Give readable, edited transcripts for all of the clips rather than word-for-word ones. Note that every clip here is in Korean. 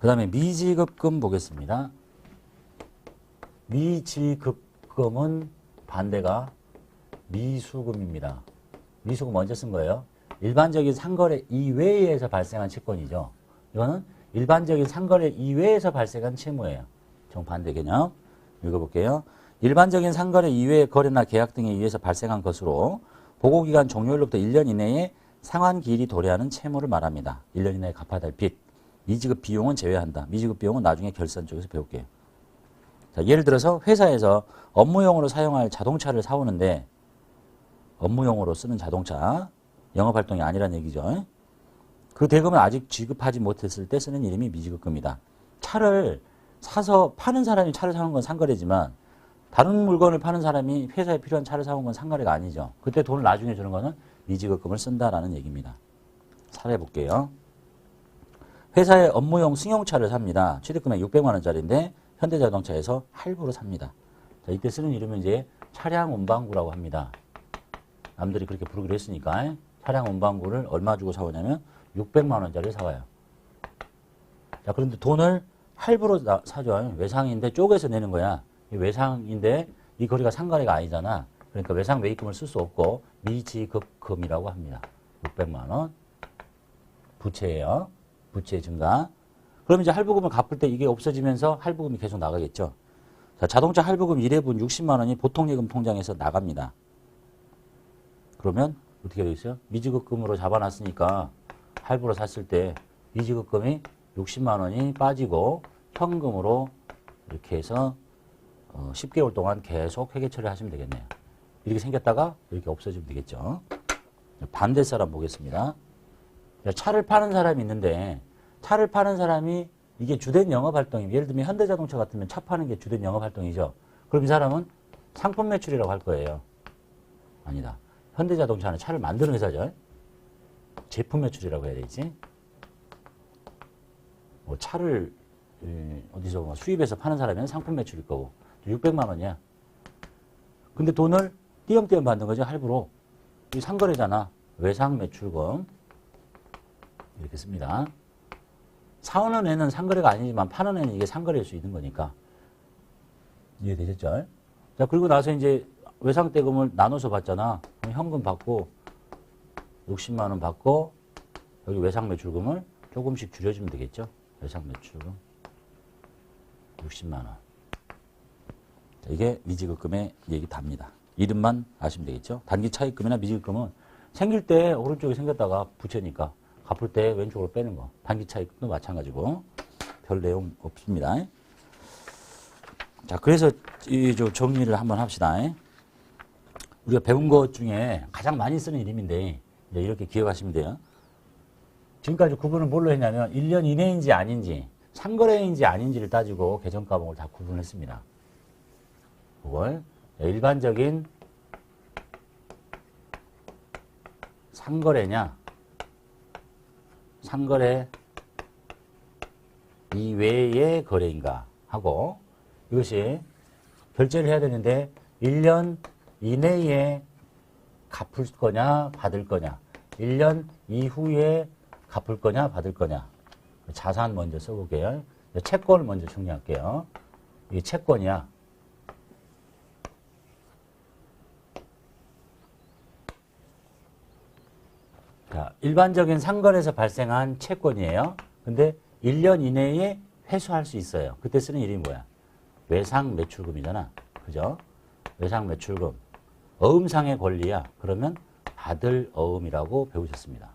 그 다음에 미지급금 보겠습니다. 미지급금은 반대가 미수금입니다. 미수금 언제 쓴 거예요? 일반적인 상거래 이외에서 발생한 채권이죠. 이거는 일반적인 상거래 이외에서 발생한 채무예요. 정반대 개념 읽어볼게요. 일반적인 상거래 이외의 거래나 계약 등에 의해서 발생한 것으로 보고기간 종료일로부터 1년 이내에 상환기일이 도래하는 채무를 말합니다. 1년 이내에 갚아야 될 빚. 미지급 비용은 제외한다. 미지급 비용은 나중에 결산 쪽에서 배울게요. 자, 예를 들어서 회사에서 업무용으로 사용할 자동차를 사오는데 업무용으로 쓰는 자동차, 영업활동이 아니란 얘기죠. 그 대금을 아직 지급하지 못했을 때 쓰는 이름이 미지급금이다. 차를 사서 파는 사람이 차를 사는 건 상거래지만 다른 물건을 파는 사람이 회사에 필요한 차를 사온 건 상거래가 아니죠. 그때 돈을 나중에 주는 거는 미지급금을 쓴다라는 얘기입니다. 사례 볼게요. 회사에 업무용 승용차를 삽니다. 취득금액 600만 원짜리인데 현대자동차에서 할부로 삽니다. 자, 이때 쓰는 이름은 이제 차량 운반구라고 합니다. 남들이 그렇게 부르기로 했으니까 차량 운반구를 얼마 주고 사오냐면 600만 원짜리를 사와요. 자, 그런데 돈을 할부로 사죠. 외상인데 쪼개서 내는 거야. 이 외상인데 이 거리가 상거래가 아니잖아. 그러니까 외상 매입금을 쓸 수 없고 미지급금이라고 합니다. 600만 원. 부채예요. 부채 증가. 그럼 이제 할부금을 갚을 때 이게 없어지면서 할부금이 계속 나가겠죠. 자, 자동차 할부금 1회분 60만 원이 보통예금 통장에서 나갑니다. 그러면 어떻게 되겠어요? 미지급금으로 잡아놨으니까 할부로 샀을 때 미지급금이 60만 원이 빠지고 현금으로 이렇게 해서 10개월 동안 계속 회계 처리하시면 되겠네요. 이렇게 생겼다가 이렇게 없어지면 되겠죠. 반대 사람 보겠습니다. 차를 파는 사람이 있는데 차를 파는 사람이 이게 주된 영업활동이에요. 예를 들면 현대자동차 같으면 차 파는 게 주된 영업활동이죠. 그럼 이 사람은 상품 매출이라고 할 거예요. 아니다. 현대자동차는 차를 만드는 회사죠. 제품 매출이라고 해야 되지. 뭐 차를 어디서 뭐 수입해서 파는 사람은 상품 매출일 거고 600만 원이야. 근데 돈을 띄엄띄엄 받는 거죠. 할부로. 이 상거래잖아. 외상 매출금 이렇게 씁니다. 사오는 애는 상거래가 아니지만 파는 애는 이게 상거래일 수 있는 거니까. 이해되셨죠? 자, 그리고 나서 이제 외상대금을 나눠서 받잖아. 현금 받고 60만 원 받고 여기 외상 매출금을 조금씩 줄여주면 되겠죠. 외상 매출금 60만 원. 자, 이게 미지급금의 얘기 답니다. 이름만 아시면 되겠죠. 단기 차입금이나 미지급금은 생길 때 오른쪽에 생겼다가 부채니까 갚을 때 왼쪽으로 빼는 거. 단기 차입금도 마찬가지고 별 내용 없습니다. 자, 그래서 이 정리를 한번 합시다. 우리가 배운 것 중에 가장 많이 쓰는 이름인데 이제 이렇게 기억하시면 돼요. 지금까지 구분을 뭘로 했냐면 1년 이내인지 아닌지 상거래인지 아닌지를 따지고 계정과목을 다 구분했습니다. 그걸 일반적인 상거래냐 상거래 이외의 거래인가 하고 이것이 결제를 해야 되는데 1년 이내에 갚을 거냐 받을 거냐 1년 이후에 갚을 거냐 받을 거냐 자산 먼저 써볼게요. 채권을 먼저 정리할게요. 이게 채권이야. 자, 일반적인 상거래에서 발생한 채권이에요. 근데 1년 이내에 회수할 수 있어요. 그때 쓰는 이름이 뭐야? 외상 매출금이잖아. 그죠? 외상 매출금. 어음상의 권리야. 그러면 받을 어음이라고 배우셨습니다.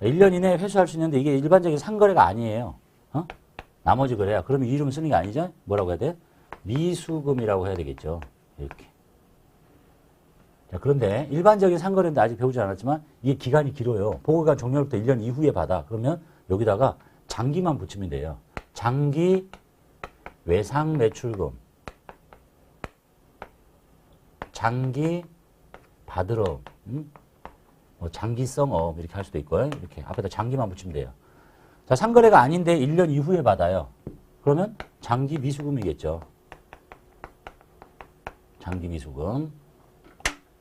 1년 이내에 회수할 수 있는데 이게 일반적인 상거래가 아니에요. 나머지 거래야. 그러면 이 이름 쓰는 게 아니죠? 뭐라고 해야 돼? 미수금이라고 해야 되겠죠. 이렇게. 자, 그런데 일반적인 상거래인데 아직 배우지 않았지만 이게 기간이 길어요. 보고기간 종료로부터 1년 이후에 받아. 그러면 여기다가 장기만 붙이면 돼요. 장기 외상 매출금. 장기 받으러. 뭐 장기성 어음 이렇게 할 수도 있고요. 이렇게 앞에다 장기만 붙이면 돼요. 자, 상거래가 아닌데 1년 이후에 받아요. 그러면 장기 미수금이겠죠. 장기 미수금.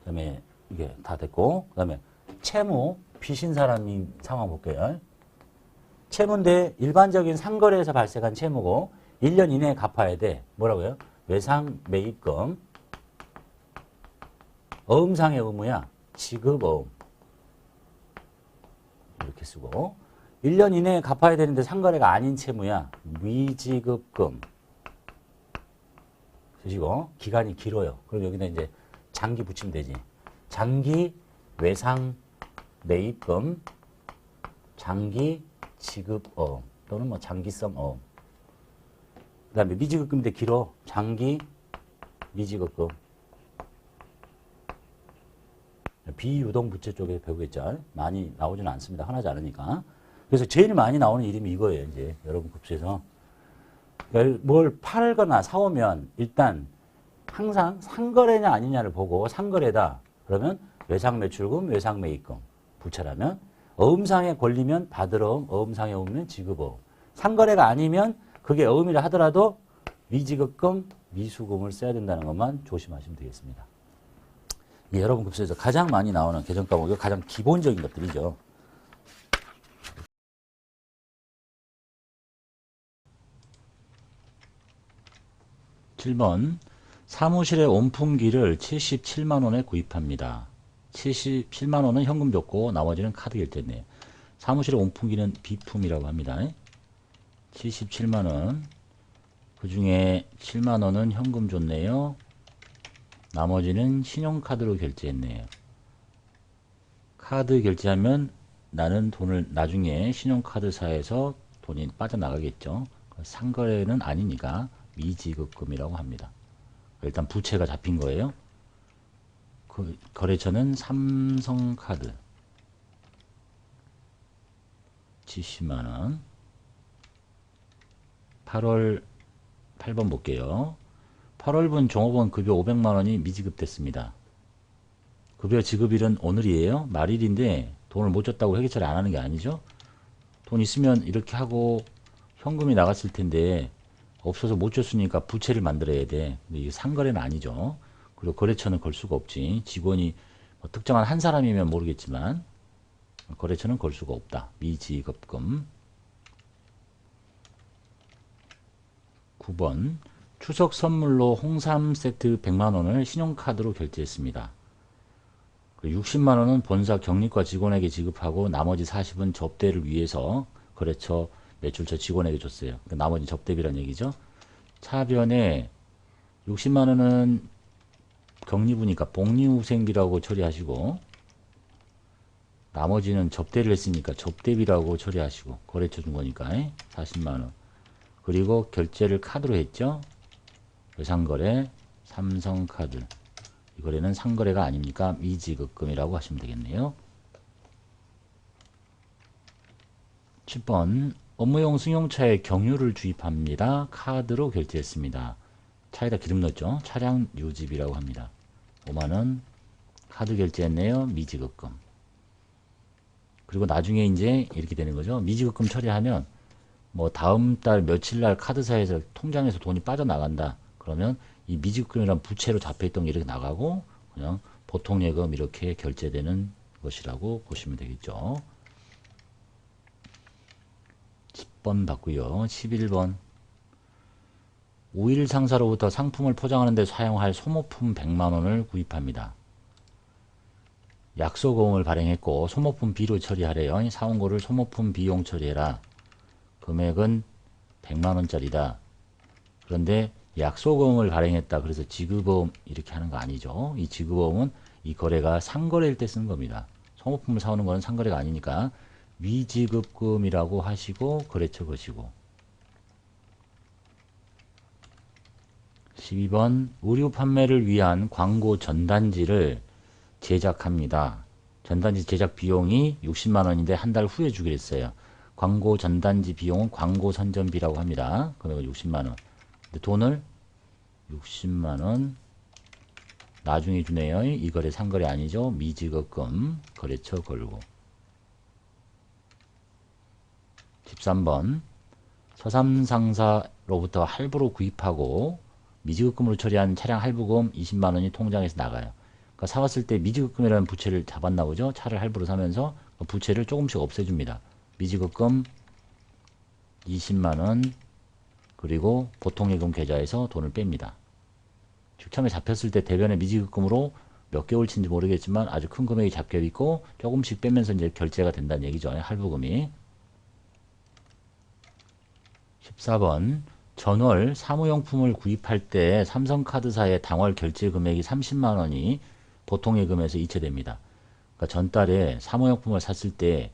그다음에 이게 다 됐고, 그다음에 채무 빚인 사람인 상황 볼게요. 채무인데 일반적인 상거래에서 발생한 채무고 1년 이내에 갚아야 돼. 뭐라고요? 외상 매입금. 어음상의 의무야. 지급어음. 이렇게 쓰고 1년 이내에 갚아야 되는데 상거래가 아닌 채무야. 미지급금. 쓰시고 기간이 길어요. 그럼 여기다 이제 장기 붙이면 되지. 장기 외상 매입금, 장기 지급어음 또는 뭐 장기성 어음. 그 다음에 미지급금인데 길어. 장기 미지급금. 비유동부채 쪽에 배우겠죠. 많이 나오지는 않습니다. 흔하지 않으니까. 그래서 제일 많이 나오는 이름이 이거예요. 이제 여러분 급수에서. 뭘 팔거나 사오면 일단 항상 상거래냐 아니냐를 보고 상거래다. 그러면 외상매출금, 외상매입금. 부채라면 어음상에 걸리면 받으러음, 어음상에 오면 지급어음. 상거래가 아니면 그게 어음이라 하더라도 미지급금, 미수금을 써야 된다는 것만 조심하시면 되겠습니다. 예, 여러분 급수에서 가장 많이 나오는 개정 과목이 가장 기본적인 것들이죠. (7번) 사무실의 온풍기를 77만 원에 구입합니다. 77만 원은 현금 줬고 나머지는 카드 결제네요. 사무실의 온풍기는 비품이라고 합니다. 77만 원. 그 중에 7만 원은 현금 줬네요. 나머지는 신용카드로 결제했네요. 카드 결제하면 나는 돈을 나중에 신용카드사에서 돈이 빠져나가겠죠. 상거래는 아니니까 미지급금이라고 합니다. 일단 부채가 잡힌 거예요. 그 거래처는 삼성카드 70만원. 8월 8번 볼게요. 8월분 종업원 급여 500만원이 미지급됐습니다. 급여 지급일은 오늘이에요. 말일인데 돈을 못 줬다고 회계 처리 안 하는 게 아니죠. 돈 있으면 이렇게 하고 현금이 나갔을 텐데 없어서 못 줬으니까 부채를 만들어야 돼. 근데 이게 상거래는 아니죠. 그리고 거래처는 걸 수가 없지. 직원이 뭐 특정한 한 사람이면 모르겠지만 거래처는 걸 수가 없다. 미지급금. 9번 추석 선물로 홍삼 세트 100만원을 신용카드로 결제했습니다. 60만원은 본사 경리과 직원에게 지급하고 나머지 40은 접대를 위해서 거래처 매출처 직원에게 줬어요. 나머지 접대비란 얘기죠. 차변에 60만원은 격리부니까 복리후생비라고 처리하시고 나머지는 접대를 했으니까 접대비라고 처리하시고 거래처 준 거니까 40만원. 그리고 결제를 카드로 했죠. 외상거래 삼성카드. 이 거래는 상거래가 아닙니까? 미지급금이라고 하시면 되겠네요. 10번 업무용 승용차에 경유를 주입합니다. 카드로 결제했습니다. 차에다 기름 넣었죠. 차량 유지비라고 합니다. 5만원 카드 결제했네요. 미지급금. 그리고 나중에 이제 이렇게 되는 거죠. 미지급금 처리하면 뭐 다음 달 며칠 날 카드사에서 통장에서 돈이 빠져나간다. 그러면 이 미지급금이란 부채로 잡혀있던 게 이렇게 나가고 그냥 보통예금 이렇게 결제되는 것이라고 보시면 되겠죠. 10번 봤고요. 11번 5일 상사로부터 상품을 포장하는 데 사용할 소모품 100만원을 구입합니다. 약소금을 발행했고 소모품 B로 처리하래요. 사온 거를 소모품 비용 처리해라. 금액은 100만원짜리다. 그런데 약소금을 발행했다. 그래서 지급어음 이렇게 하는 거 아니죠. 이 지급어음은 이 거래가 상거래일 때 쓴 겁니다. 소모품을 사오는 거는 상거래가 아니니까 미지급금이라고 하시고 거래처 것이고. 12번 의류 판매를 위한 광고 전단지를 제작합니다. 전단지 제작 비용이 60만원인데 한 달 후에 주기로 했어요. 광고 전단지 비용은 광고 선전비라고 합니다. 금액은 60만원. 근데 돈을 60만원 나중에 주네요. 이 거래 상거래 아니죠. 미지급금 거래처 걸고. 13번 서삼상사로부터 할부로 구입하고 미지급금으로 처리한 차량 할부금 20만원이 통장에서 나가요. 그러니까 사왔을 때 미지급금이라는 부채를 잡았나 보죠. 차를 할부로 사면서 부채를 조금씩 없애줍니다. 미지급금 20만원, 그리고 보통예금 계좌에서 돈을 뺍니다. 즉 처음에 잡혔을 때 대변의 미지급금으로 몇 개월치인지 모르겠지만 아주 큰 금액이 잡혀 있고 조금씩 빼면서 이제 결제가 된다는 얘기죠. 할부금이. 14번 전월 사무용품을 구입할 때 삼성카드사의 당월 결제 금액이 30만원이 보통예금에서 이체됩니다. 그러니까 전달에 사무용품을 샀을 때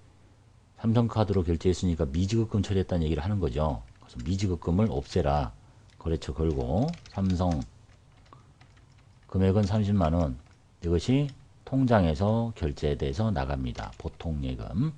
삼성카드로 결제했으니까 미지급금 처리했다는 얘기를 하는 거죠. 그래서 미지급금을 없애라. 거래처 걸고 삼성 금액은 30만원, 이것이 통장에서 결제돼서 나갑니다. 보통예금.